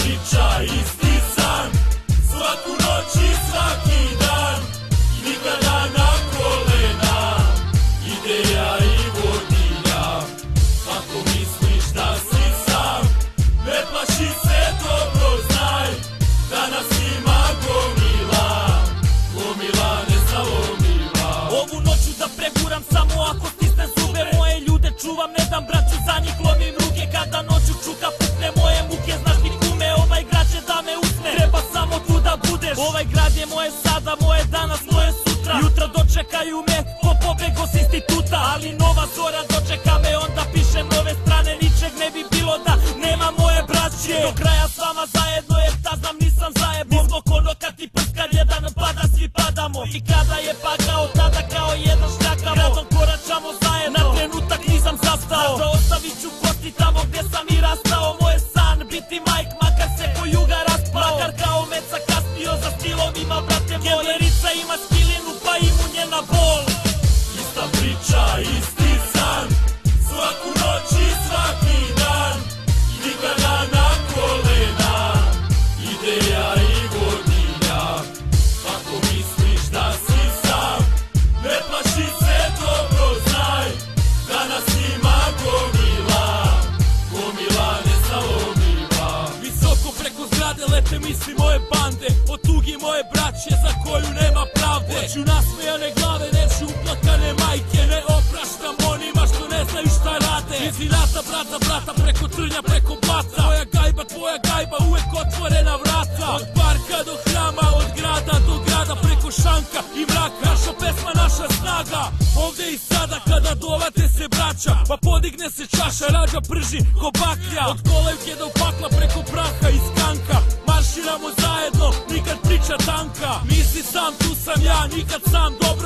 priča, isti san, svaku noć i svaki dan, nikada na kolena, ideja i vodilja. Ako misliš da si sam, ne plaši se, dobro znaj, danas ima gomila, gomila nezalomiva. Ovu noću da preguram samo ako stisnem zube, moje ljude čuvam, ne dam braću, za njih lomim ruke. Kada noću čuka pukne moje muke, znaš mi kume, ovaj grad će da me usne, treba samo tu da budeš. Ovaj grad je moje sada, moje danas, moje sutra. Jutra dočekaju me ko pobego s instituta, ali nova zora dočeka me, onda pišem nove strane. Ničeg ne bi bilo da nema moje braće, do kraja s vama zajedno, jer da znam nisam zajebo. Mi smo kono kad ti prskar jedan pada, svi padamo. I kada je pakao, tada kao jedan šljakamo. Gradom koračamo zajedno, na trenutak nisam zastao. Zato ostavit ću kosti tamo gdje sam i rastao. Moje san biti Mike, makar se ko juga raspao. Makar kao meca kasnio, za stilom ima brate moje. Kenderica ima skilinu, pa imu njena bol. Ista priča, isti san, svaku noć i svaki dan, nikada na kolena, ideja i vodilja. Ako misliš da si sam, ne plaši se, dobro znaj, danas ima gomila, gomila nezalomiva. Visoko preko zgrade lete misli moje bande, od tugi moje braće za koju nema pravde. Hoću nasmejane glave, neću uplakane majke, ne opraštam onima što ne znaju šta rade. Iz inata brata, preko trnja, preko blata, tvoja gajba, uvek otvorena vrata. Od parka do hrama, od grada do grada, preko šanka i mraka, naša pesma, naša snaga. Ovde i sada kada dovate se braća, pa podigne se čaša, rađa prži ko baklja. Od kolevke do pakla, preko praha i skanka, marširamo zajedno, nikad priča tanka. Nisi sam, tu sam ja, nikad sam, dobro